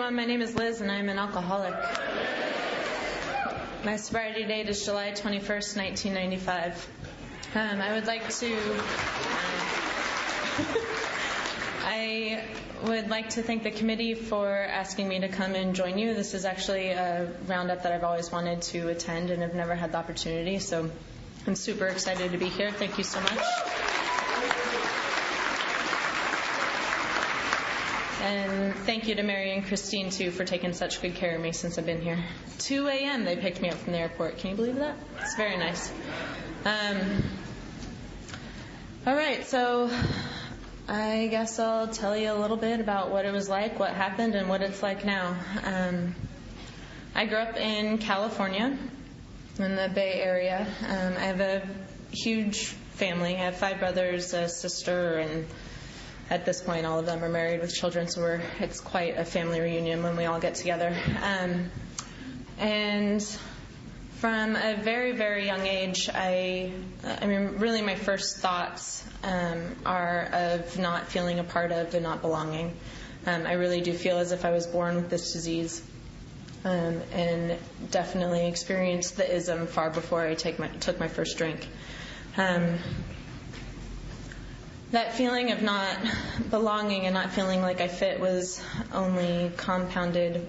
everyone. My name is Liz, and I'm an alcoholic. My sobriety date is July 21st, 1995. I would like to thank the committee for asking me to come and join you. This is actually a roundup that I've always wanted to attend and have never had the opportunity, so I'm super excited to be here. Thank you so much. And thank you to Mary and Christine, too, for taking such good care of me since I've been here. 2 a.m. they picked me up from the airport. Can you believe that? It's very nice. All right, so I guess I'll tell you a little bit about what it was like, what happened, and what it's like now. I grew up in California, in the Bay Area. I have a huge family. I have 5 brothers, a sister, and at this point, all of them are married with children, so it's quite a family reunion when we all get together. And from a very, very young age, really my first thoughts are of not feeling a part of and not belonging. I really do feel as if I was born with this disease, and definitely experienced the ism far before I took my first drink. That feeling of not belonging and not feeling like I fit was only compounded.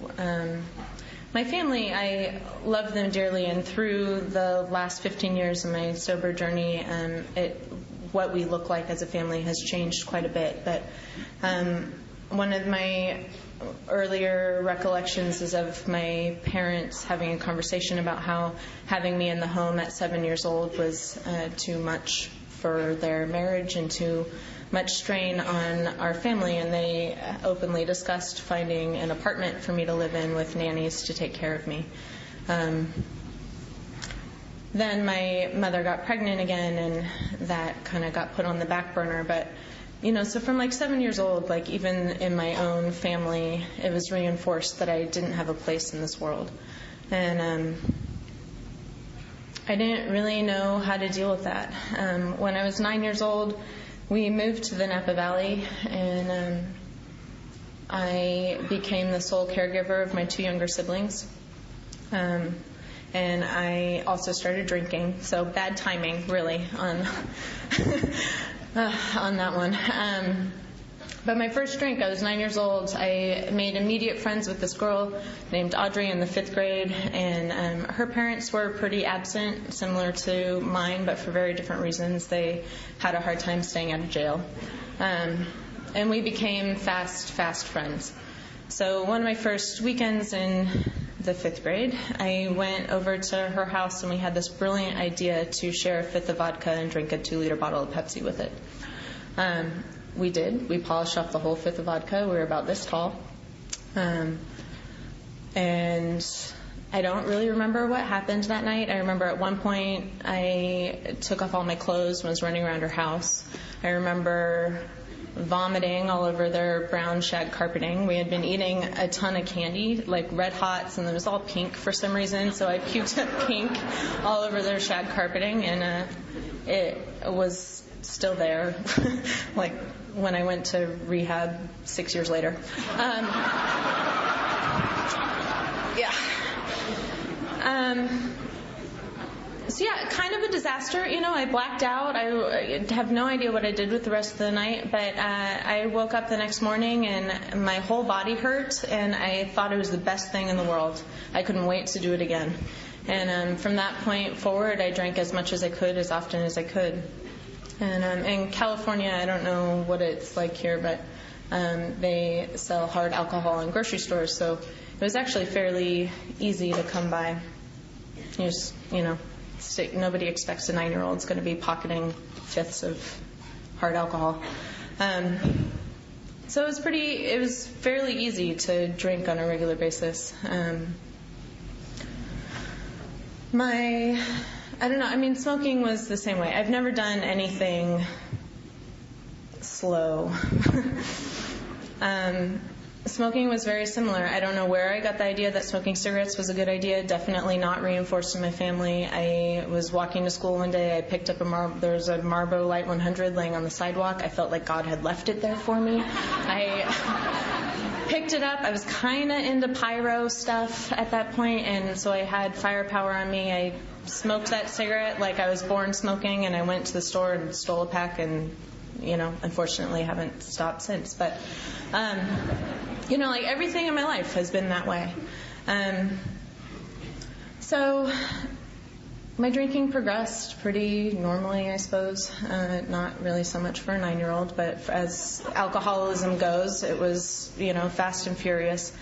My family, I love them dearly, and through the last 15 years of my sober journey, what we look like as a family has changed quite a bit. But one of my earlier recollections is of my parents having a conversation about how having me in the home at 7 years old was too much for their marriage and too much strain on our family, and they openly discussed finding an apartment for me to live in with nannies to take care of me. Then my mother got pregnant again, and that kind of got put on the back burner. But so from 7 years old, even in my own family, it was reinforced that I didn't have a place in this world. And I didn't really know how to deal with that. When I was 9 years old, we moved to the Napa Valley, and I became the sole caregiver of my 2 younger siblings. And I also started drinking, so bad timing, really, on on that one. But my first drink, I was 9 years old. I made immediate friends with this girl named Audrey in the 5th grade, and her parents were pretty absent, similar to mine, but for very different reasons. They had a hard time staying out of jail. And we became fast friends. So one of my first weekends in the 5th grade, I went over to her house, and we had this brilliant idea to share a 5th of vodka and drink a 2-liter bottle of Pepsi with it. We did. We polished off the whole 5th of vodka. We were about this tall. And I don't really remember what happened that night. I remember at one point I took off all my clothes and was running around her house. I remember vomiting all over their brown shag carpeting. We had been eating a ton of candy, like Red Hots, and it was all pink for some reason, so I puked up pink all over their shag carpeting, and it was still there, like when I went to rehab 6 years later. So yeah, kind of a disaster. I blacked out. I have no idea what I did with the rest of the night, but I woke up the next morning and my whole body hurt, and I thought it was the best thing in the world. I couldn't wait to do it again. And from that point forward, I drank as much as I could, as often as I could. And in California, I don't know what it's like here, but they sell hard alcohol in grocery stores, so it was actually fairly easy to come by. Nobody expects a 9-year-old's going to be pocketing 5ths of hard alcohol. So it was fairly easy to drink on a regular basis. Smoking was the same way. I've never done anything slow. Smoking was very similar. I don't know where I got the idea that smoking cigarettes was a good idea. Definitely not reinforced in my family. I was walking to school one day. I picked up there was a Marlboro Light 100 laying on the sidewalk. I felt like God had left it there for me. I picked it up. I was kind of into pyro stuff at that point, and so I had firepower on me. I smoked that cigarette like I was born smoking, and I went to the store and stole a pack, and unfortunately haven't stopped since. But like everything in my life has been that way. So my drinking progressed pretty normally, I suppose. Not really so much for a 9-year-old, but as alcoholism goes, it was, fast and furious.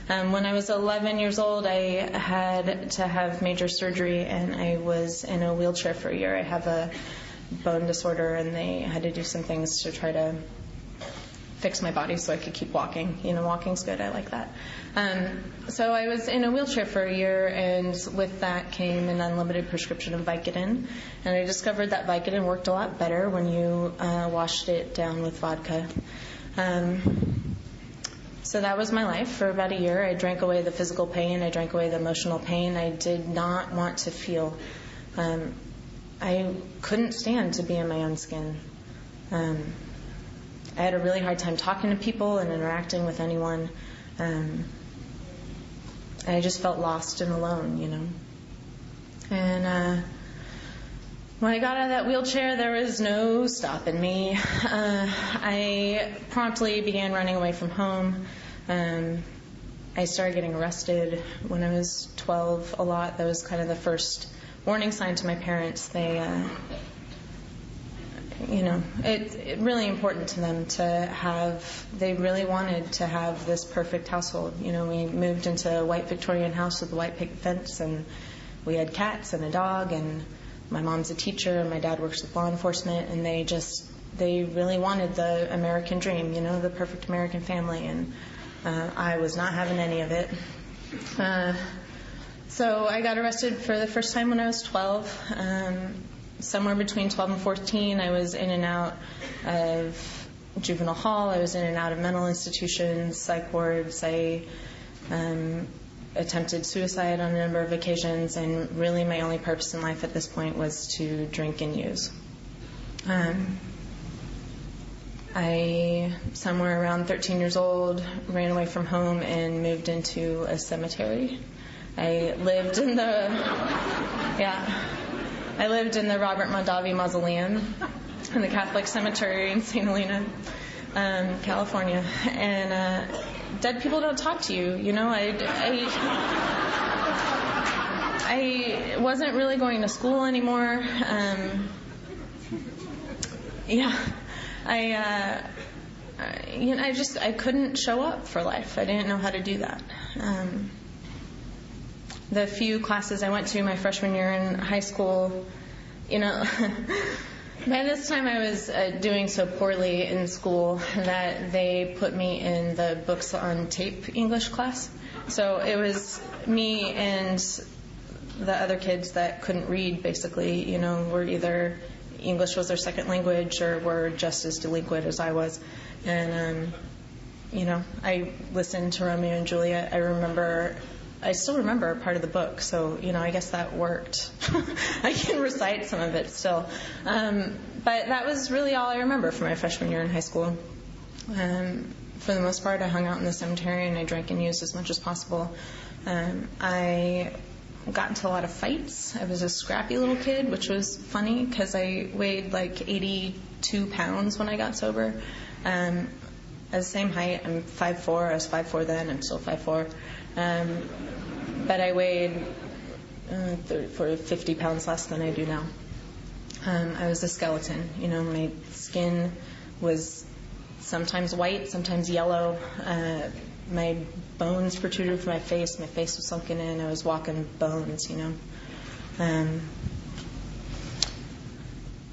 When I was 11 years old, I had to have major surgery, and I was in a wheelchair for a year. I have a bone disorder, and they had to do some things to try to fix my body so I could keep walking. Walking's good. I like that. So I was in a wheelchair for a year, and with that came an unlimited prescription of Vicodin. And I discovered that Vicodin worked a lot better when you washed it down with vodka. So that was my life for about a year. I drank away the physical pain. I drank away the emotional pain. I did not want to feel. I couldn't stand to be in my own skin. I had a really hard time talking to people and interacting with anyone. I just felt lost and alone, And when I got out of that wheelchair, there was no stopping me. I promptly began running away from home. I started getting arrested when I was 12 a lot. That was kind of the first warning sign to my parents. It's really important to them they really wanted to have this perfect household. We moved into a white Victorian house with a white picket fence, and we had cats and a dog, and my mom's a teacher, and my dad works with law enforcement, and they really wanted the American dream, the perfect American family, and I was not having any of it. So I got arrested for the first time when I was 12. Somewhere between 12 and 14, I was in and out of juvenile hall. I was in and out of mental institutions, psych wards. I attempted suicide on a number of occasions, and really my only purpose in life at this point was to drink and use. I, somewhere around 13 years old, ran away from home and moved into a cemetery. I lived in the Robert Mondavi Mausoleum in the Catholic Cemetery in St. Helena, California. And dead people don't talk to you. I wasn't really going to school anymore. I couldn't show up for life. I didn't know how to do that. The few classes I went to my freshman year in high school, by this time I was doing so poorly in school that they put me in the books on tape English class. So it was me and the other kids that couldn't read, basically, were either English was their second language or were just as delinquent as I was. And, I listened to Romeo and Juliet. I still remember a part of the book, so, I guess that worked. I can recite some of it still. But that was really all I remember from my freshman year in high school. For the most part, I hung out in the cemetery and I drank and used as much as possible. I got into a lot of fights. I was a scrappy little kid, which was funny because I weighed like 82 pounds when I got sober. At the same height, I'm 5'4". I was 5'4" then. I'm still 5'4". But I weighed 50 pounds less than I do now. I was a skeleton. My skin was sometimes white, sometimes yellow. My bones protruded from my face. My face was sunken in. I was walking bones,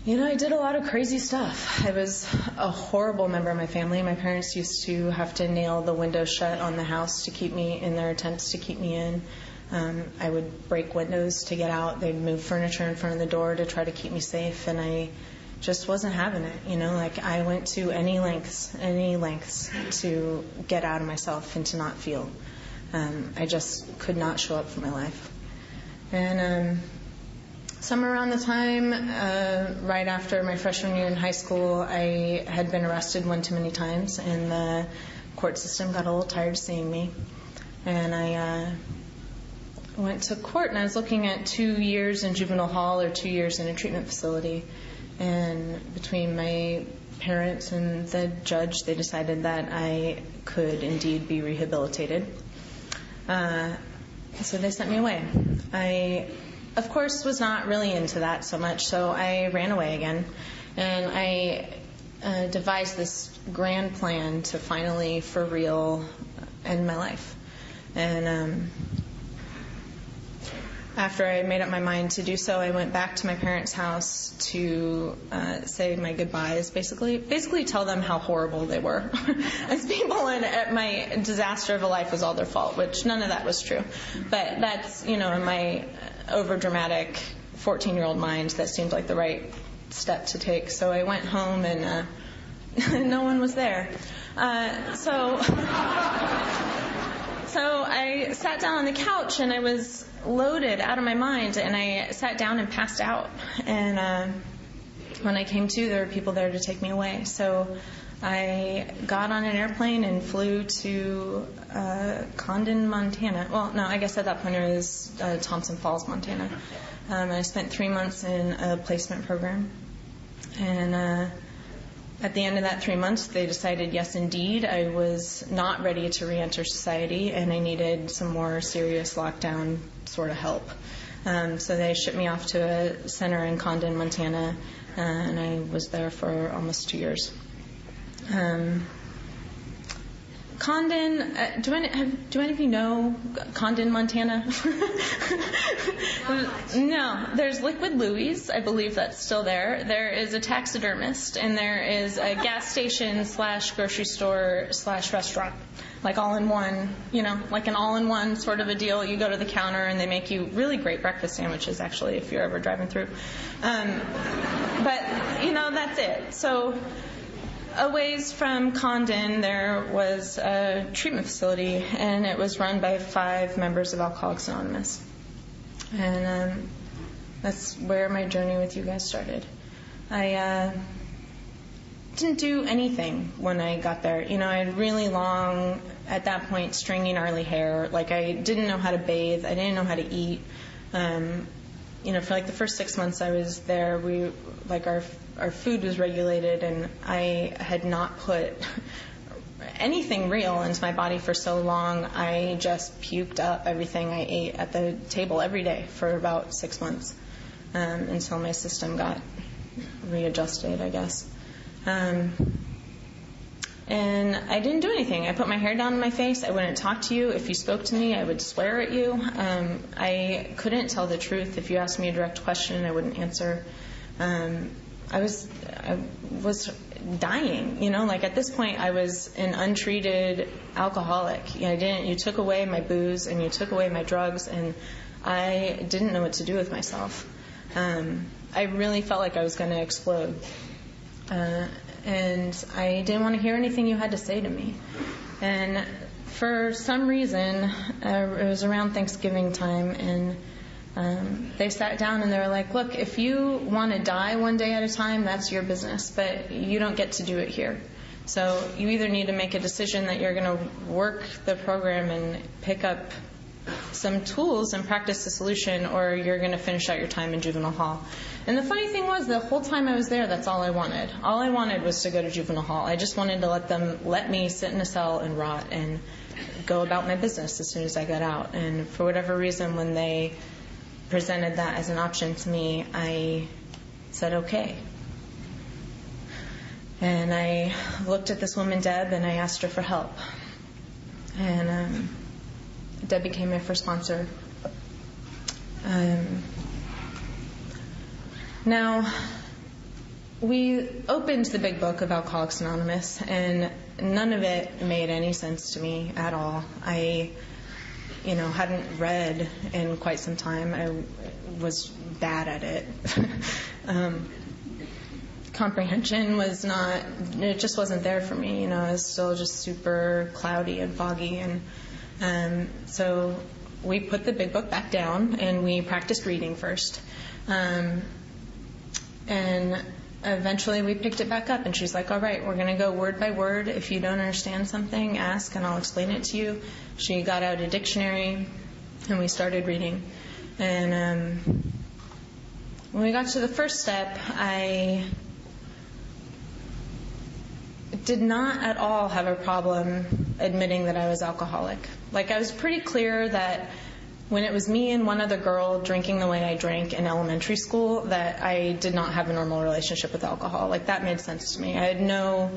I did a lot of crazy stuff. I was a horrible member of my family. My parents used to have to nail the window shut on the house to keep me in their attempts to keep me in. I would break windows to get out. They'd move furniture in front of the door to try to keep me safe. And I just wasn't having it. Like I went to any lengths to get out of myself and to not feel. I just could not show up for my life. And somewhere around the time, right after my freshman year in high school, I had been arrested one too many times, and the court system got a little tired of seeing me. And I went to court, and I was looking at 2 years in juvenile hall or 2 years in a treatment facility. And between my parents and the judge, they decided that I could indeed be rehabilitated. So they sent me away. I, of course, was not really into that so much, so I ran away again. And I devised this grand plan to finally, for real, end my life. And after I made up my mind to do so, I went back to my parents' house to say my goodbyes, basically tell them how horrible they were as people, and my disaster of a life was all their fault, which none of that was true. But that's, in my overdramatic 14-year-old mind, that seemed like the right step to take. So I went home, and no one was there. So I sat down on the couch, and I was loaded out of my mind, and I sat down and passed out. And when I came to, there were people there to take me away. So I got on an airplane and flew to Condon, Montana. Well, no, I guess at that point it was Thompson Falls, Montana. I spent 3 months in a placement program. And at the end of that 3 months, they decided, yes, indeed, I was not ready to re-enter society, and I needed some more serious lockdown sort of help. So they shipped me off to a center in Condon, Montana, and I was there for almost 2 years. Condon, do any of you know Condon, Montana? No, there's Liquid Louie's. I believe that's still there. There is a taxidermist, and there is a gas station / grocery store / restaurant, like all in one, like an all-in-one sort of a deal. You go to the counter, and they make you really great breakfast sandwiches, actually, if you're ever driving through. But, that's it. So a ways from Condon, there was a treatment facility, and it was run by 5 members of Alcoholics Anonymous. And that's where my journey with you guys started. I didn't do anything when I got there. I had really long, at that point, stringy, gnarly hair. Like, I didn't know how to bathe. I didn't know how to eat. For like the first 6 months I was there, our food was regulated, and I had not put anything real into my body for so long. I just puked up everything I ate at the table every day for about 6 months, until my system got readjusted, I guess. And I didn't do anything. I put my hair down in my face. I wouldn't talk to you. If you spoke to me, I would swear at you. I couldn't tell the truth. If you asked me a direct question, I wouldn't answer. I was dying, like at this point I was an untreated alcoholic. You took away my booze, and you took away my drugs, and I didn't know what to do with myself. I really felt like I was going to explode. And I didn't want to hear anything you had to say to me. And for some reason, it was around Thanksgiving time, and they sat down and they were like, look, if you want to die one day at a time, that's your business, but you don't get to do it here. So you either need to make a decision that you're going to work the program and pick up some tools and practice the solution, or you're going to finish out your time in juvenile hall. And the funny thing was, the whole time I was there, that's all I wanted. All I wanted was to go to juvenile hall. I just wanted to let me sit in a cell and rot and go about my business as soon as I got out. And for whatever reason, when they presented that as an option to me, I said okay. And I looked at this woman, Deb, and I asked her for help. And Deb became my first sponsor. Now, we opened the big book of Alcoholics Anonymous, and none of it made any sense to me at all. I hadn't read in quite some time. I was bad at it. comprehension was not, it just wasn't there for me. It was still just super cloudy and foggy. And so we put the big book back down and we practiced reading first. And eventually we picked it back up, and she's like, all right, we're going to go word by word. If you don't understand something, ask and I'll explain it to you. She got out a dictionary and we started reading. And when we got to the first step, I did not at all have a problem admitting that I was alcoholic. Like, I was pretty clear that when it was me and one other girl drinking the way I drank in elementary school, that I did not have a normal relationship with alcohol. Like, that made sense to me. I had no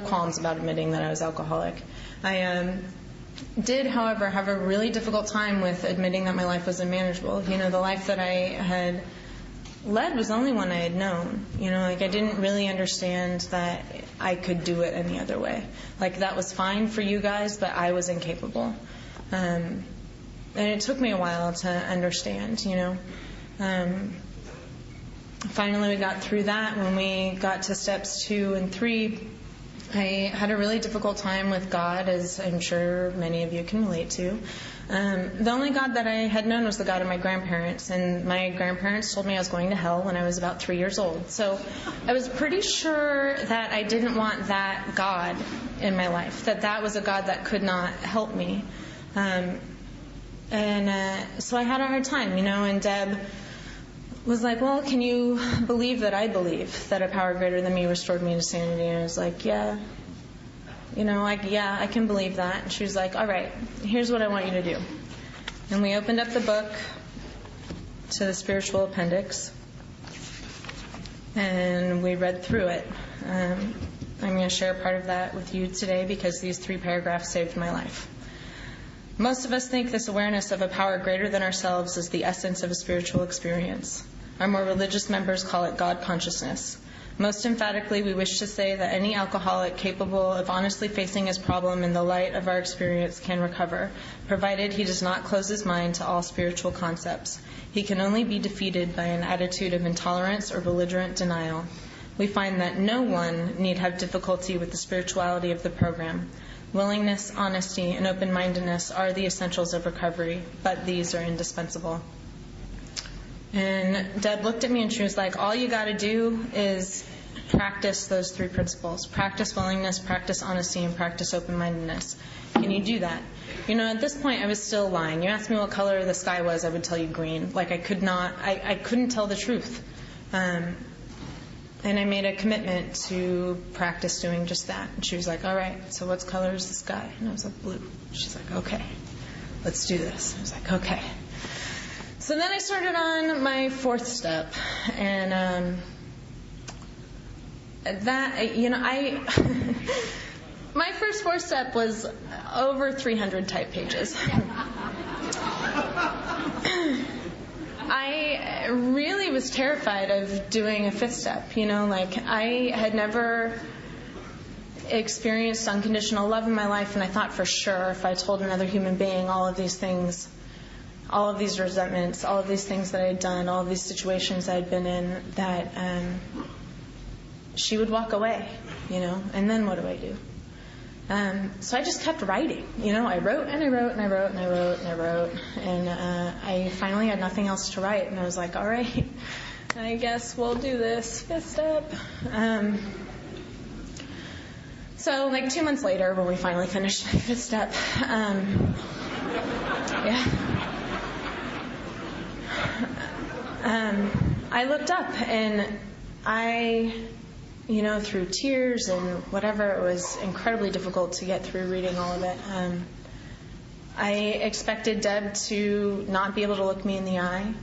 qualms about admitting that I was alcoholic. I did, however, have a really difficult time with admitting that my life was unmanageable. The life that I had led was the only one I had known. I didn't really understand that I could do it any other way. Like, that was fine for you guys, but I was incapable. And it took me a while to understand, Finally, we got through that. When we got to steps 2 and 3, I had a really difficult time with God, as I'm sure many of you can relate to. The only God that I had known was the God of my grandparents, and my grandparents told me I was going to hell when I was about 3 years old. So I was pretty sure that I didn't want that God in my life, that was a God that could not help me. So I had a hard time, and Deb was like, well, can you believe that I believe that a power greater than me restored me to sanity? And I was like, yeah. Yeah, I can believe that. And she was like, all right, here's what I want you to do. And we opened up the book to the spiritual appendix, and we read through it. I'm going to share part of that with you today because these 3 paragraphs saved my life. Most of us think this awareness of a power greater than ourselves is the essence of a spiritual experience. Our more religious members call it God consciousness. Most emphatically, we wish to say that any alcoholic capable of honestly facing his problem in the light of our experience can recover, provided he does not close his mind to all spiritual concepts. He can only be defeated by an attitude of intolerance or belligerent denial. We find that no one need have difficulty with the spirituality of the program. Willingness, honesty, and open-mindedness are the essentials of recovery, but these are indispensable. And Deb looked at me and she was like, all you got to do is practice those 3 principles. Practice willingness, practice honesty, and practice open-mindedness. Can you do that? At this point I was still lying. You asked me what color the sky was, I would tell you green. Like, I couldn't tell the truth. And I made a commitment to practice doing just that. And she was like, all right, so what color is the sky? And I was like, blue. She's like, okay, let's do this. I was like, okay. So then I started on my 4th step. And my first 4th step was over 300 type pages. I really was terrified of doing a 5th step. I had never experienced unconditional love in my life, and I thought for sure if I told another human being all of these things, all of these resentments, all of these things that I had done, all of these situations I had been in, that she would walk away, and then what do I do? So I just kept writing. I wrote and I wrote and I wrote and I wrote and I wrote, and I finally had nothing else to write, and I was like, all right, I guess we'll do this 5th step. So 2 months later, when we finally finished the 5th step, I looked up and through tears and whatever, it was incredibly difficult to get through reading all of it. I expected Deb to not be able to look me in the eye,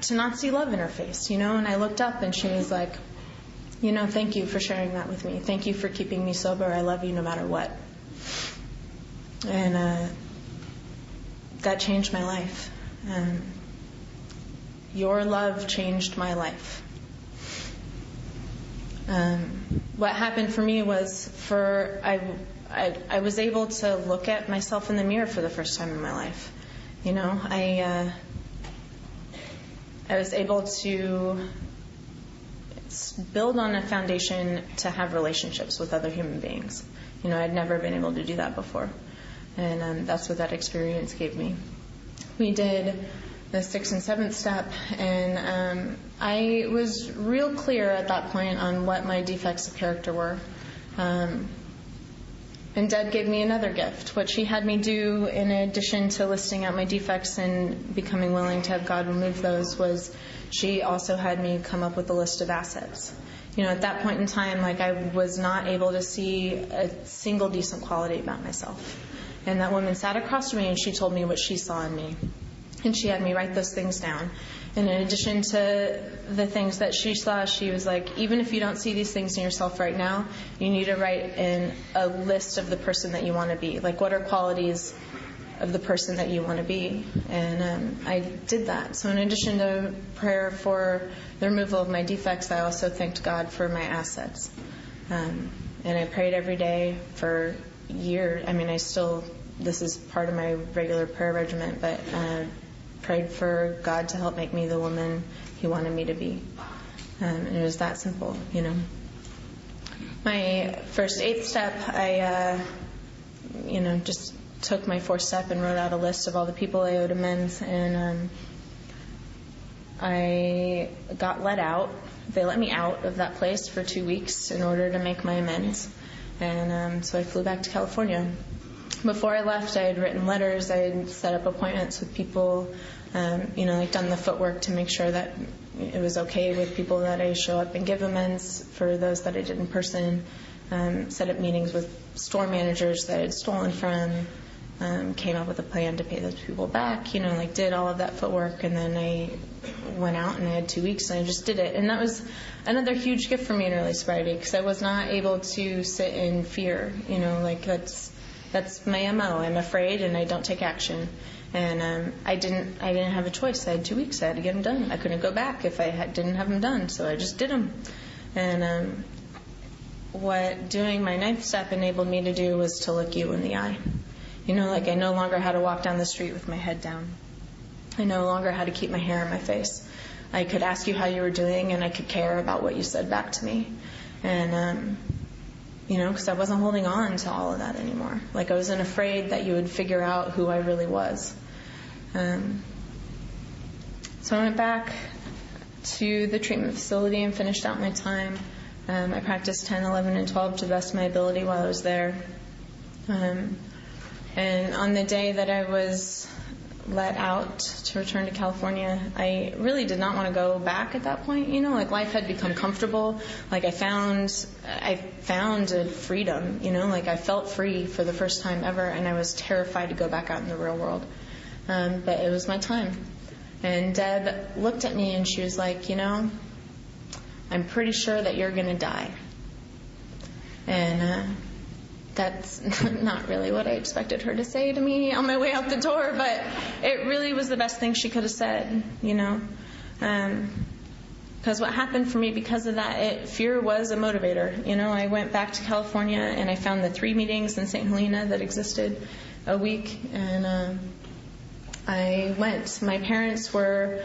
to not see love in her face, and I looked up and she was like, thank you for sharing that with me. Thank you for keeping me sober. I love you no matter what. And that changed my life. Your love changed my life. What happened for me was I was able to look at myself in the mirror for the first time in my life. I was able to build on a foundation to have relationships with other human beings. I'd never been able to do that before. And that's what that experience gave me. We did the 6th and 7th step, and I was real clear at that point on what my defects of character were. And Deb gave me another gift. What she had me do, in addition to listing out my defects and becoming willing to have God remove those, was she also had me come up with a list of assets. At that point in time, I was not able to see a single decent quality about myself. And that woman sat across from me and she told me what she saw in me. And she had me write those things down. And in addition to the things that she saw, she was like, even if you don't see these things in yourself right now, you need to write in a list of the person that you want to be. What are qualities of the person that you want to be? And I did that. So in addition to prayer for the removal of my defects, I also thanked God for my assets. And I prayed every day for years. This is part of my regular prayer regimen, but prayed for God to help make me the woman He wanted me to be. And it was that simple, My first 8th step, I, just took my 4th step and wrote out a list of all the people I owed amends, and I got let out. They let me out of that place for 2 weeks in order to make my amends. And so I flew back to California. Before I left, I had written letters. I had set up appointments with people, done the footwork to make sure that it was okay with people that I show up and give amends for those that I did in person. Set up meetings with store managers that I had stolen from. Came up with a plan to pay those people back. Did all of that footwork, and then I went out and I had 2 weeks and I just did it. And that was another huge gift for me in early sobriety, because I was not able to sit in fear. That's my MO. I'm afraid and I don't take action. And I didn't have a choice. I had 2 weeks. I had to get them done. I couldn't go back if I didn't have them done. So I just did them. And what doing my 9th step enabled me to do was to look you in the eye. I no longer had to walk down the street with my head down. I no longer had to keep my hair in my face. I could ask you how you were doing, and I could care about what you said back to me. And because I wasn't holding on to all of that anymore. I wasn't afraid that you would figure out who I really was. So I went back to the treatment facility and finished out my time. I practiced 10, 11, and 12 to the best of my ability while I was there. And on the day that I was let out to return to California, I really did not want to go back at that point. Life had become comfortable. I found a freedom. I felt free for the first time ever, and I was terrified to go back out in the real world. But it was my time. And Deb looked at me and she was like, I'm pretty sure that you're going to die. And that's not really what I expected her to say to me on my way out the door, but it really was the best thing she could have said, because what happened for me because of that, fear was a motivator. I went back to California and I found the 3 meetings in St. Helena that existed a week, and I went. My parents were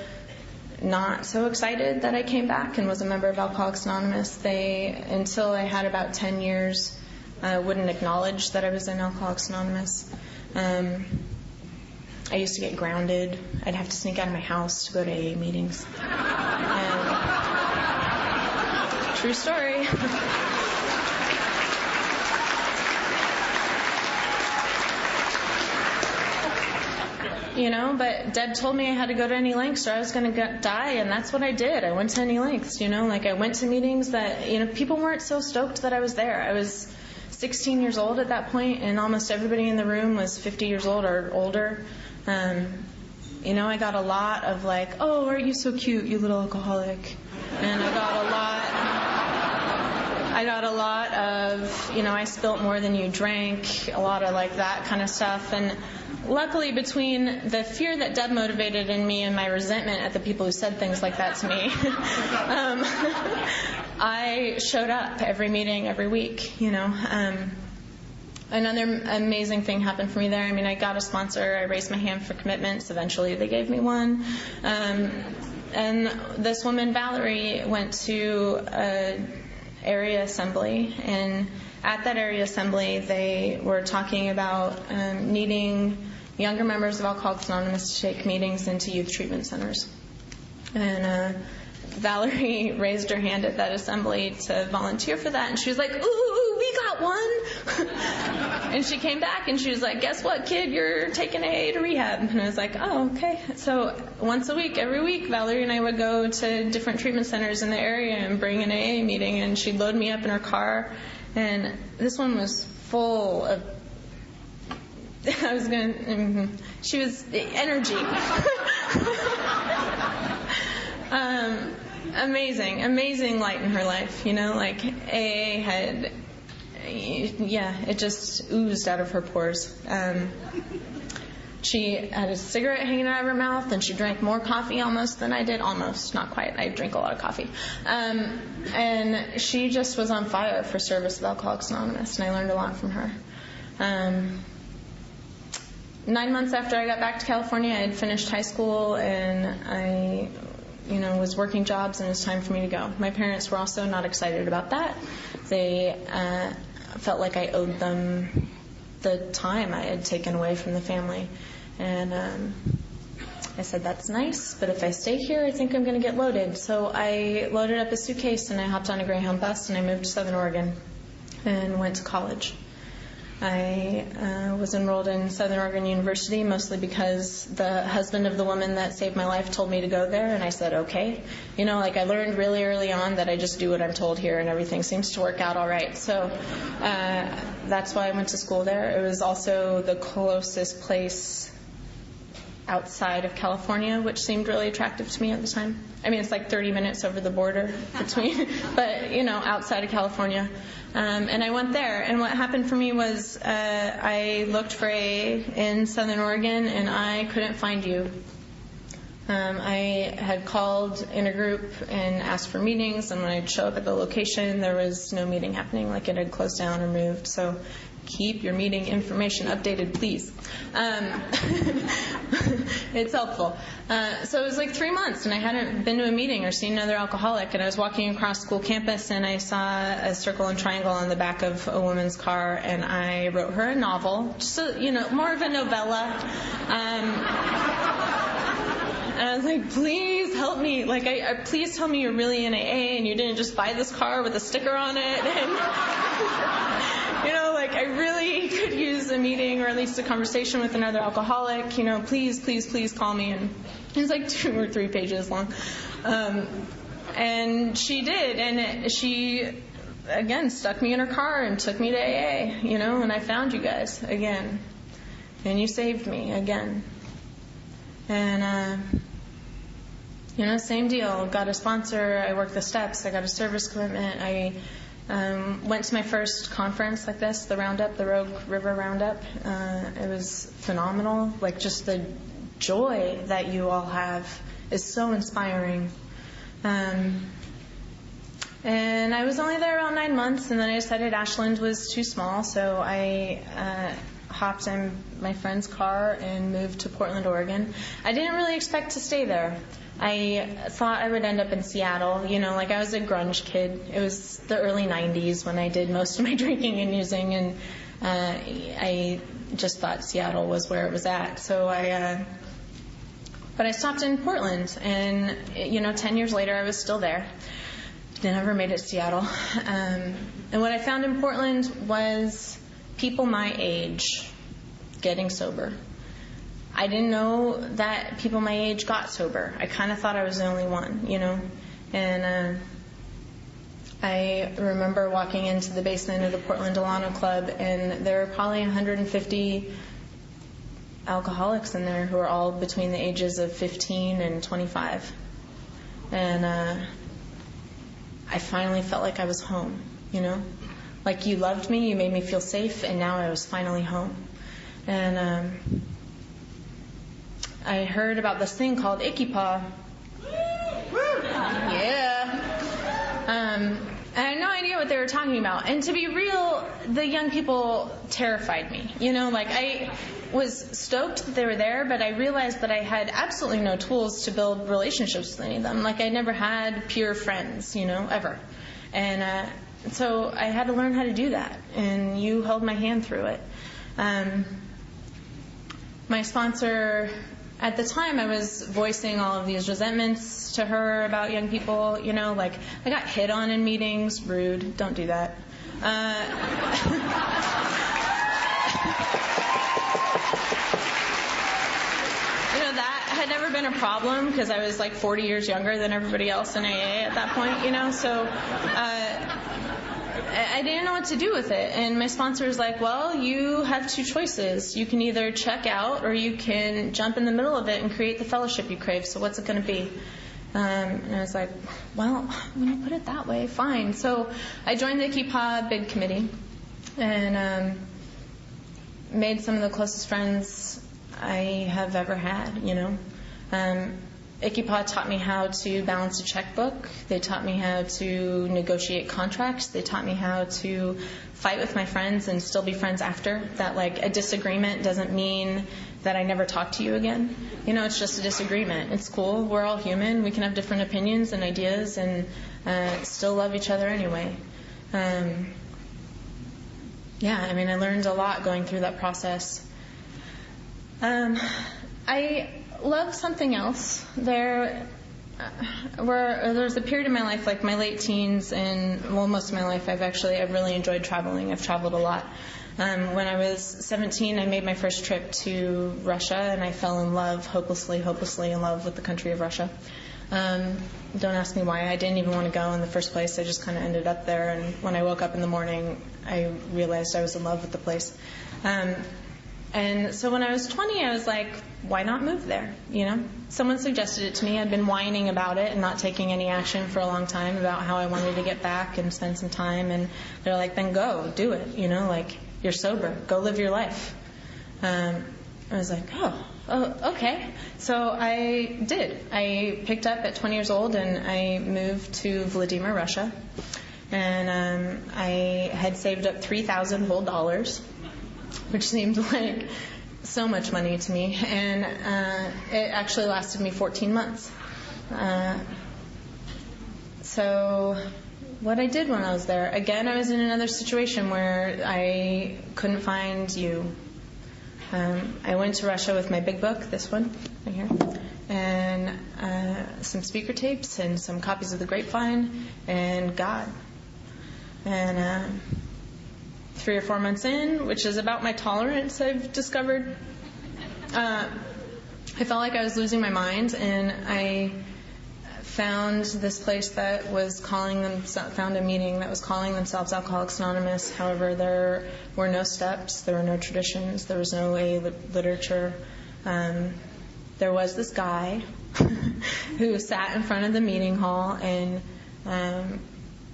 not so excited that I came back and was a member of Alcoholics Anonymous. Until I had about 10 years, wouldn't acknowledge that I was in Alcoholics Anonymous. I used to get grounded. I'd have to sneak out of my house to go to AA meetings. True story. But Deb told me I had to go to any lengths or I was going to die, and that's what I did. I went to any lengths, I went to meetings that, people weren't so stoked that I was there. I was 16 years old at that point, and almost everybody in the room was 50 years old or older. I got a lot of oh, aren't you so cute, you little alcoholic? And I got a lot of, I spilt more than you drank, a lot of that kind of stuff. And luckily, between the fear that Deb motivated in me and my resentment at the people who said things like that to me, I showed up every meeting, every week, Another amazing thing happened for me there. I got a sponsor. I raised my hand for commitments. Eventually, they gave me one. And this woman, Valerie, went to an area assembly, and at that area assembly they were talking about needing younger members of Alcoholics Anonymous to take meetings into youth treatment centers. And Valerie raised her hand at that assembly to volunteer for that, and she was like, ooh, we got one. And she came back and she was like, guess what, kid, you're taking AA to rehab. And I was like, oh, okay. So once a week, every week, Valerie and I would go to different treatment centers in the area and bring an AA meeting, and she'd load me up in her car. And this one was full of, she was energy. Amazing light in her life, like AA had, it just oozed out of her pores. She had a cigarette hanging out of her mouth, and she drank more coffee almost than I did. Almost, not quite. I drink a lot of coffee. And she just was on fire for service of Alcoholics Anonymous, and I learned a lot from her. 9 months after I got back to California, I had finished high school, and I was working jobs, and it was time for me to go. My parents were also not excited about that. They felt like I owed them the time I had taken away from the family. And I said, that's nice, but if I stay here, I think I'm going to get loaded. So I loaded up a suitcase, and I hopped on a Greyhound bus, and I moved to Southern Oregon and went to college. I was enrolled in Southern Oregon University mostly because the husband of the woman that saved my life told me to go there, and I said, okay. I learned really early on that I just do what I'm told here, and everything seems to work out all right. So that's why I went to school there. It was also the closest place outside of California, which seemed really attractive to me at the time. I mean, it's like 30 minutes over the border between, but, outside of California. And I went there, and what happened for me was I looked for AA in Southern Oregon, and I couldn't find you. I had called in a group and asked for meetings, and when I'd show up at the location, there was no meeting happening, like it had closed down or moved. So keep your meeting information updated, please. It's helpful. So it was like 3 months, and I hadn't been to a meeting or seen another alcoholic, and I was walking across school campus, and I saw a circle and triangle on the back of a woman's car, and I wrote her a novel, just more of a novella. And I was like, please help me. Please tell me you're really in AA and you didn't just buy this car with a sticker on it. And, I really could use a meeting or at least a conversation with another alcoholic. Please call me. And it was like 2 or 3 pages long. And she did. And she, again, stuck me in her car and took me to AA, and I found you guys again. And you saved me again. And, same deal. Got a sponsor. I worked the steps. I got a service commitment. I went to my first conference like this, the Roundup, the Rogue River Roundup. It was phenomenal. Just the joy that you all have is so inspiring. And I was only there around 9 months, and then I decided Ashland was too small, so I hopped in my friend's car and moved to Portland, Oregon. I didn't really expect to stay there. I thought I would end up in Seattle. I was a grunge kid. It was the early 90s when I did most of my drinking and using, and I just thought Seattle was where it was at. So but I stopped in Portland, and 10 years later I was still there. I never made it to Seattle. And what I found in Portland was people my age getting sober. I didn't know that people my age got sober. I kind of thought I was the only one, And I remember walking into the basement of the Portland Delano Club, and there were probably 150 alcoholics in there who were all between the ages of 15 and 25. And I finally felt like I was home, Like you loved me, you made me feel safe, and now I was finally home. And I heard about this thing called Icky Paw. Yeah. I had no idea what what they were talking about. And to be real, the young people terrified me. Like I was stoked that they were there, but I realized that I had absolutely no tools to build relationships with any of them. Like I never had peer friends, ever. And so I had to learn how to do that. And you held my hand through it. My sponsor, at the time, I was voicing all of these resentments to her about young people, like I got hit on in meetings, rude, don't do that. That had never been a problem because I was like 40 years younger than everybody else in AA at that point, so I didn't know what to do with it. And my sponsor was like, well, you have two choices. You can either check out or you can jump in the middle of it and create the fellowship you crave. So what's it going to be? And I was like, well, when you put it that way, fine. So I joined the Ikipa bid committee and made some of the closest friends I have ever had, Ikipa taught me how to balance a checkbook. They taught me how to negotiate contracts. They taught me how to fight with my friends and still be friends after. That like a disagreement doesn't mean that I never talk to you again. It's just a disagreement. It's cool. We're all human. We can have different opinions and ideas and still love each other anyway. I learned a lot going through that process. I love something else. There was a period in my life, like my late teens and most of my life, I've really enjoyed traveling. I've traveled a lot. When I was 17, I made my first trip to Russia, and I fell in love, hopelessly in love with the country of Russia. Don't ask me why. I didn't even want to go in the first place. I just kind of ended up there, and when I woke up in the morning, I realized I was in love with the place. And so when I was 20, I was like, why not move there? Someone suggested it to me. I'd been whining about it and not taking any action for a long time about how I wanted to get back and spend some time. And they're like, then go, do it. Like you're sober, go live your life. I was like, oh, okay. So I did. I picked up at 20 years old and I moved to Vladimir, Russia. And I had saved up $3,000 whole dollars, which seemed like so much money to me, and it actually lasted me 14 months. So what I did when I was there, again, I was in another situation where I couldn't find you. I went to Russia with my big book, this one right here, and some speaker tapes and some copies of The Grapevine and God. And 3 or 4 months in, which is about my tolerance, I've discovered, I felt like I was losing my mind, and I found this place that was found a meeting that was calling themselves Alcoholics Anonymous. However, there were no steps, there were no traditions, there was no AA literature. There was this guy who sat in front of the meeting hall and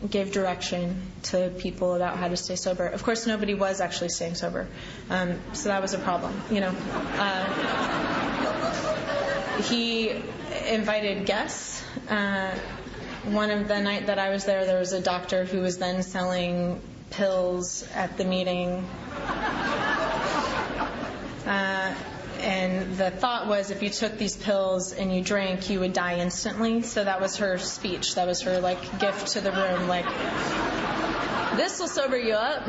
gave direction to people about how to stay sober. Of course, nobody was actually staying sober, so that was a problem. He invited guests. One of the night that I was there was a doctor who was then selling pills at the meeting. And the thought was if you took these pills and you drank, you would die instantly. So that was her speech. That was her, gift to the room. This will sober you up.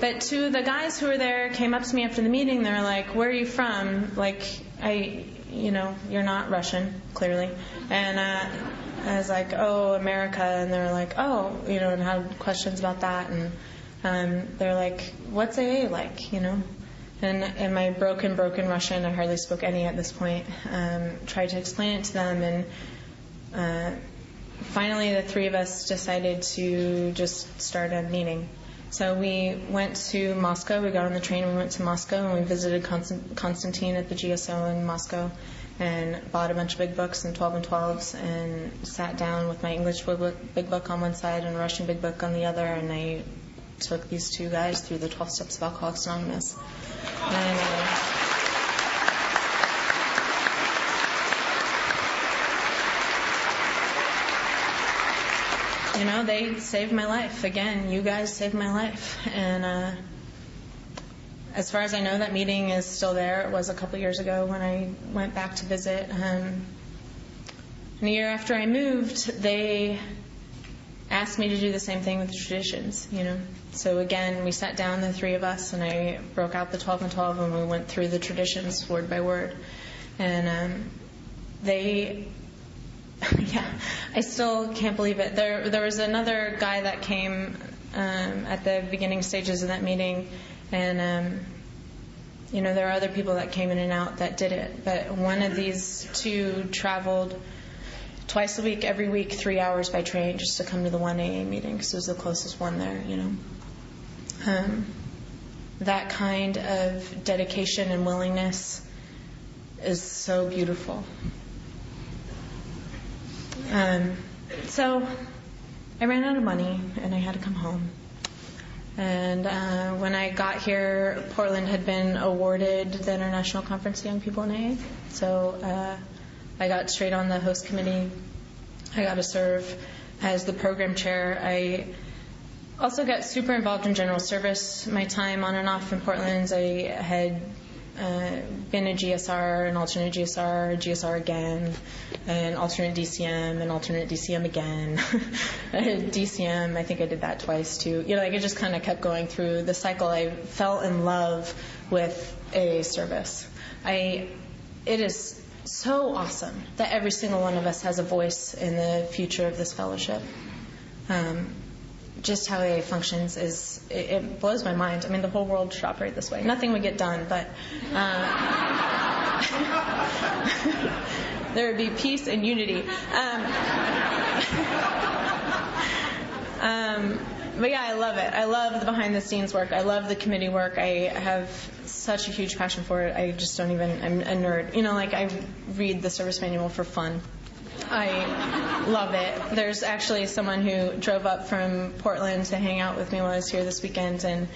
But 2 of the guys who were there came up to me after the meeting. They were like, where are you from? You're not Russian, clearly. And I was like, oh, America. And they were like, oh, and had questions about that. And they're like, what's AA like, And in my broken Russian, I hardly spoke any at this point, tried to explain it to them, and finally the 3 of us decided to just start a meeting. So we went to Moscow, we got on the train, we went to Moscow, and we visited Konstantin at the GSO in Moscow, and bought a bunch of big books and 12 and 12s, and sat down with my English big book on one side and a Russian big book on the other, and I took these 2 guys through the 12 steps of Alcoholics Anonymous. And they saved my life. Again, you guys saved my life. And as far as I know, that meeting is still there. It was a couple years ago when I went back to visit. And a year after I moved, they asked me to do the same thing with the traditions, So again, we sat down, the three of us, and I broke out the 12 and 12, and we went through the traditions word by word. And I still can't believe it. There was another guy that came at the beginning stages of that meeting, and there were other people that came in and out that did it. But one of these two traveled twice a week, every week, 3 hours by train just to come to the 1 a.m. meeting, because it was the closest one there, That kind of dedication and willingness is so beautiful. So I ran out of money, and I had to come home. And when I got here, Portland had been awarded the International Conference of Young People in AA. So I got straight on the host committee. I got to serve as the program chair. I also got super involved in general service. My time on and off in Portland, I had been a GSR, an alternate GSR, GSR again, an alternate DCM, an alternate DCM again, DCM, I think I did that twice too. It just kind of kept going through the cycle. I fell in love with AA service. It is so awesome that every single one of us has a voice in the future of this fellowship. Just how AA functions it blows my mind. I mean, the whole world should operate this way. Nothing would get done, but there would be peace and unity. But yeah, I love it. I love the behind-the-scenes work. I love the committee work. I have such a huge passion for it. I just don't even, I'm a nerd. I read the service manual for fun. I love it. There's actually someone who drove up from Portland to hang out with me while I was here this weekend, and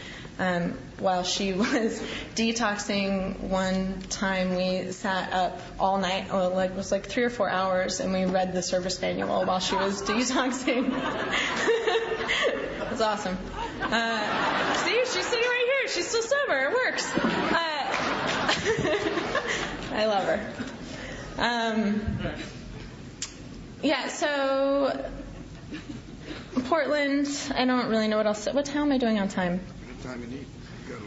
while she was detoxing one time, we sat up all night, it was like 3 or 4 hours, and we read the service manual while she was detoxing. It's awesome. See, she's sitting right here. She's still sober. It works. I love her. Yeah, so Portland, I don't really know what else. What time am I doing on time? Anytime you need.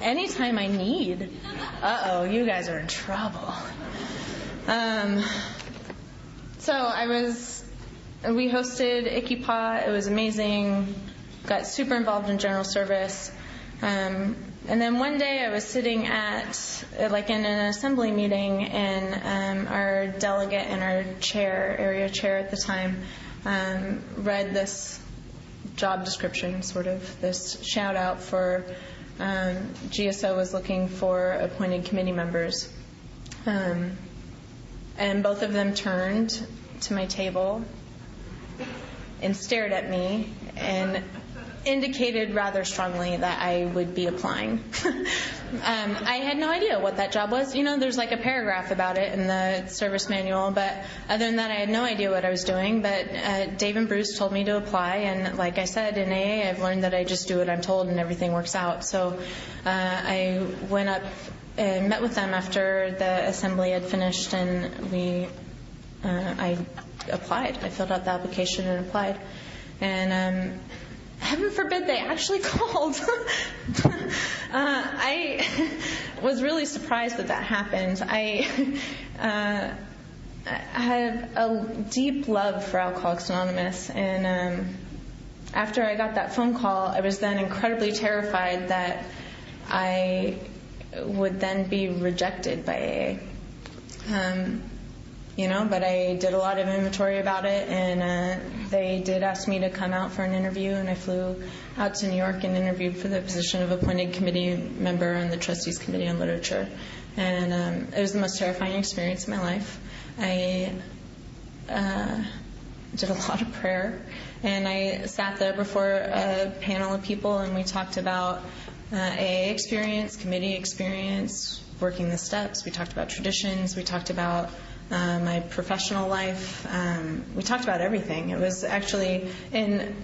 Anytime I need. Uh-oh, you guys are in trouble. So we hosted Icky Pot. It was amazing. Got super involved in general service. And then one day I was sitting in an assembly meeting, and our delegate and our area chair at the time, read this job description, sort of this shout out for GSO was looking for appointed committee members. And both of them turned to my table and stared at me and indicated rather strongly that I would be applying. I had no idea what that job was. There's like a paragraph about it in the service manual, but other than that, I had no idea what I was doing. But Dave and Bruce told me to apply, and like I said, in AA, I've learned that I just do what I'm told and everything works out. So I went up and met with them after the assembly had finished, and I applied. I filled out the application and applied. And heaven forbid they actually called. I was really surprised that happened. I have a deep love for Alcoholics Anonymous, and after I got that phone call, I was then incredibly terrified that I would then be rejected by AA. But I did a lot of inventory about it, and they did ask me to come out for an interview, and I flew out to New York and interviewed for the position of appointed committee member on the Trustees Committee on Literature. And it was the most terrifying experience of my life. I did a lot of prayer, and I sat there before a panel of people, and we talked about AA experience, committee experience, working the steps. We talked about traditions. We talked about my professional life. We talked about everything. It was actually, in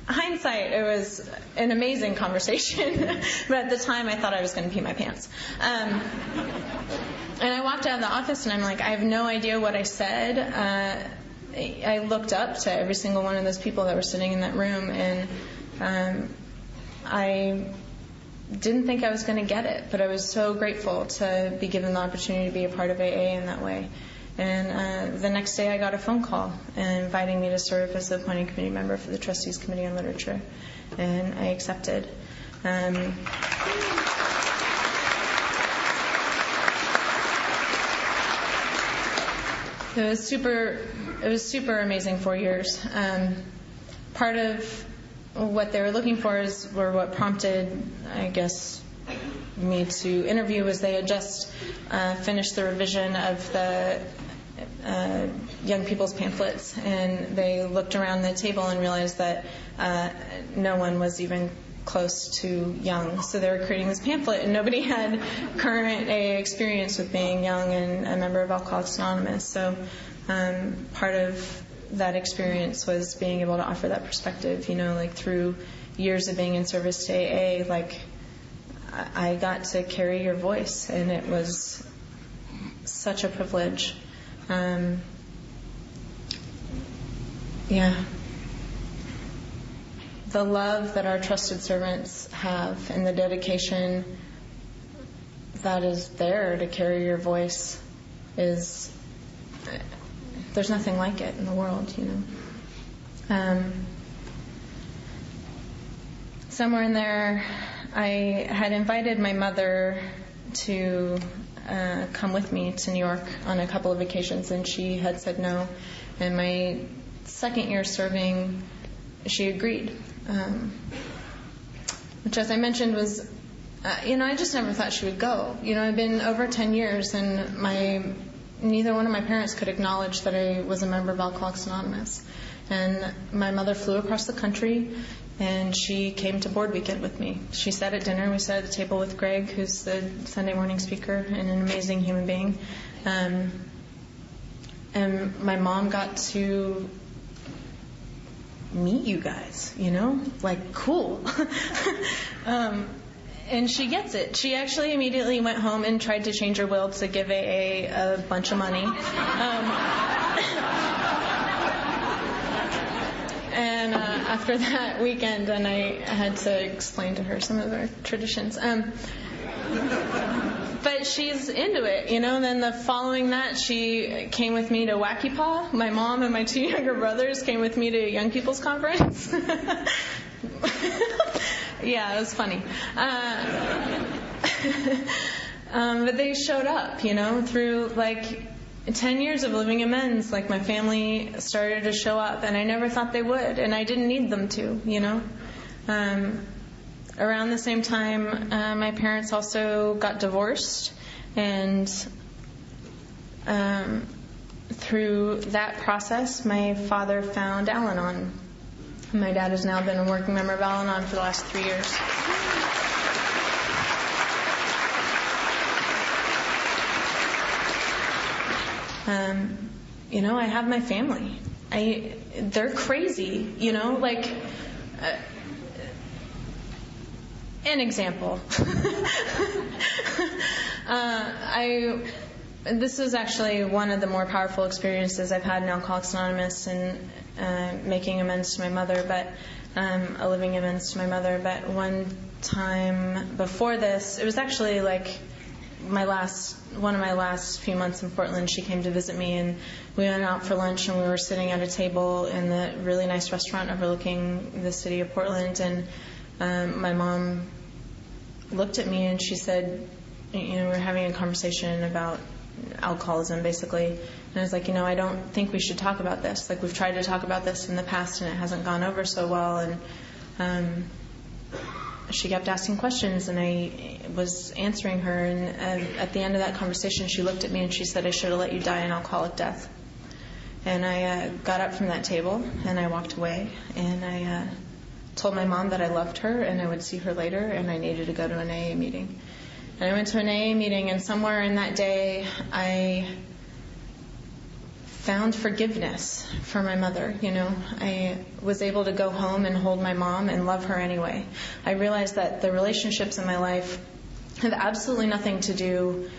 hindsight, it was an amazing conversation. But at the time, I thought I was going to pee my pants. And I walked out of the office, and I'm like, I have no idea what I said. I looked up to every single one of those people that were sitting in that room, and I didn't think I was going to get it, but I was so grateful to be given the opportunity to be a part of AA in that way. And the next day I got a phone call inviting me to serve as the appointing committee member for the Trustees Committee on Literature, and I accepted. It was super amazing 4 years. Part of what they were looking for were what prompted, I guess, me to interview was they had just finished the revision of the young people's pamphlets, and they looked around the table and realized that no one was even close to young. So they were creating this pamphlet, and nobody had current AA experience with being young and a member of Alcoholics Anonymous. So part of that experience was being able to offer that perspective, like through years of being in service to AA, like I got to carry your voice, and it was such a privilege. The love that our trusted servants have and the dedication that is there to carry your voice is, there's nothing like it in the world, Somewhere in there, I had invited my mother to come with me to New York on a couple of occasions, and she had said no. And my second year serving, she agreed, which, as I mentioned, was, I just never thought she would go. I'd been over 10 years, and neither one of my parents could acknowledge that I was a member of Alcoholics Anonymous. And my mother flew across the country, and she came to board weekend with me. She sat at dinner. We sat at the table with Greg, who's the Sunday morning speaker and an amazing human being. And my mom got to meet you guys, like, cool. And she gets it. She actually immediately went home and tried to change her will to give AA a bunch of money. And after that weekend, and I had to explain to her some of our traditions. But she's into it, And then the following that, she came with me to Wacky Paw. My mom and my two younger brothers came with me to a young people's conference. Yeah, it was funny. But they showed up, through 10 years of living amends. My family started to show up, and I never thought they would, and I didn't need them to, Around the same time, my parents also got divorced, and through that process, my father found Al-Anon. My dad has now been a working member of Al-Anon for the last 3 years. I have my family. They're crazy, an example. This is actually one of the more powerful experiences I've had in Alcoholics Anonymous, and making amends to my mother, but a living amends to my mother. But one time before this, it was actually one of my last few months in Portland. She came to visit me, and we went out for lunch, and we were sitting at a table in the really nice restaurant overlooking the city of Portland, and my mom looked at me and she said, we were having a conversation about alcoholism, basically, and I was like, I don't think we should talk about this. We've tried to talk about this in the past, and it hasn't gone over so well. And she kept asking questions, and I was answering her, and at the end of that conversation, she looked at me and she said, I should have let you die an alcoholic death. And I got up from that table, and I walked away, and I told my mom that I loved her, and I would see her later, and I needed to go to an AA meeting. And I went to an AA meeting, and somewhere in that day, I found forgiveness for my mother. I was able to go home and hold my mom and love her anyway. I realized that the relationships in my life have absolutely nothing to do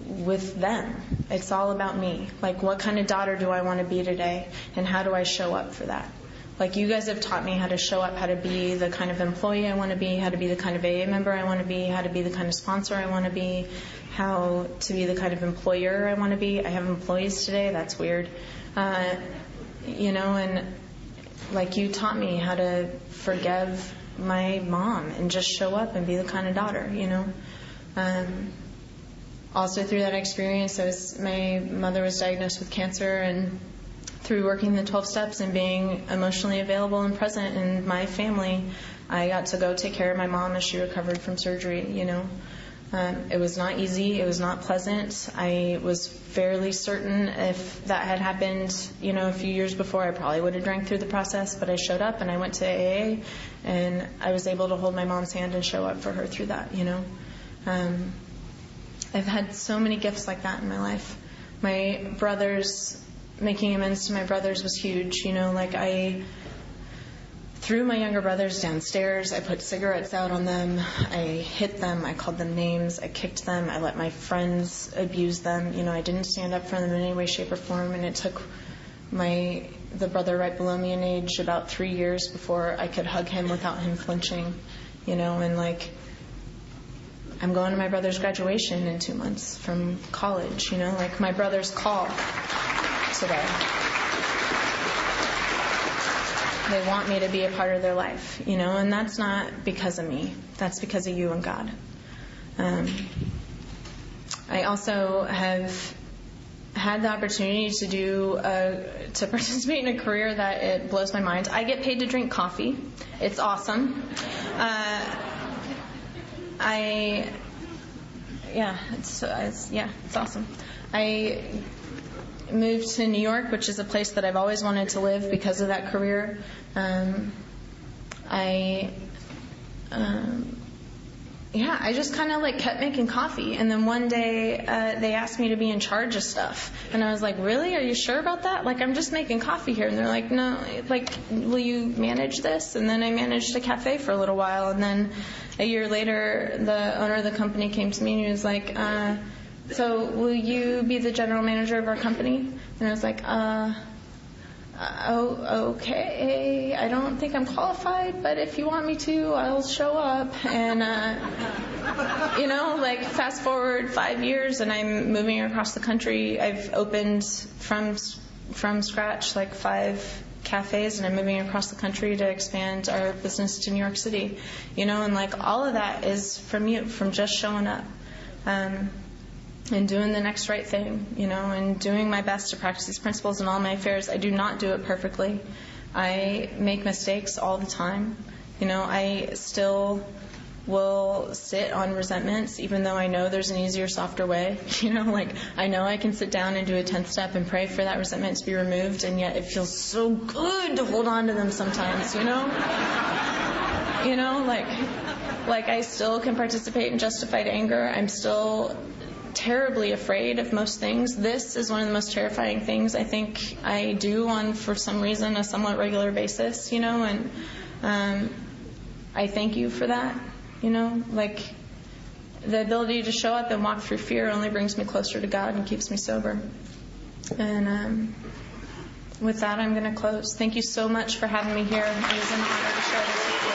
with them. It's all about me. Like, what kind of daughter do I want to be today, and how do I show up for that? Like, you guys have taught me how to show up, how to be the kind of employee I want to be, how to be the kind of AA member I want to be, how to be the kind of sponsor I want to be, how to be the kind of employer I want to be. I have employees today. That's weird. And like, you taught me how to forgive my mom and just show up and be the kind of daughter, Also through that experience, my mother was diagnosed with cancer, and through working the 12 steps and being emotionally available and present in my family, I got to go take care of my mom as she recovered from surgery, It was not easy. It was not pleasant. I was fairly certain if that had happened, a few years before, I probably would have drank through the process, but I showed up and I went to AA, and I was able to hold my mom's hand and show up for her through that, I've had so many gifts like that in my life. My brothers, making amends to my brothers was huge. I threw my younger brothers downstairs. I put cigarettes out on them. I hit them. I called them names. I kicked them. I let my friends abuse them. I didn't stand up for them in any way, shape, or form. And it took the brother right below me in age about 3 years before I could hug him without him flinching. I'm going to my brother's graduation in 2 months from college, my brother's call today. They want me to be a part of their life, and that's not because of me. That's because of you and God. I also have had the opportunity to participate in a career that it blows my mind. I get paid to drink coffee. It's awesome. It's awesome. I moved to New York, which is a place that I've always wanted to live because of that career. I just kind of kept making coffee, and then one day they asked me to be in charge of stuff, and I was like, really? Are you sure about that? I'm just making coffee here. And they're like, no, will you manage this? And then I managed a cafe for a little while, and then a year later the owner of the company came to me and he was like, so will you be the general manager of our company? And I was like, okay, I don't think I'm qualified, but if you want me to, I'll show up. And, fast forward 5 years and I'm moving across the country. I've opened from scratch 5 cafes, and I'm moving across the country to expand our business to New York City. And all of that is from you, from just showing up. And doing the next right thing, and doing my best to practice these principles in all my affairs. I do not do it perfectly. I make mistakes all the time. I still will sit on resentments, even though I know there's an easier, softer way. I know I can sit down and do a 10th step and pray for that resentment to be removed, and yet it feels so good to hold on to them sometimes, I still can participate in justified anger. I'm still terribly afraid of most things. This is one of the most terrifying things I think I do on, for some reason, a somewhat regular basis, and I thank you for that, the ability to show up and walk through fear only brings me closer to God and keeps me sober. And with that, I'm going to close. Thank you so much for having me here. It was an honor to share this with you.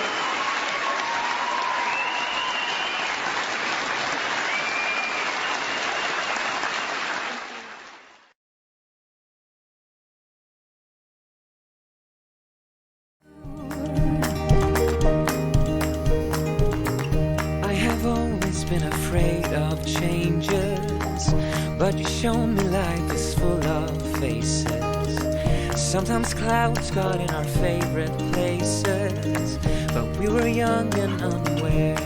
But you show me life is full of faces. Sometimes clouds got in our favorite places, but we were young and unaware.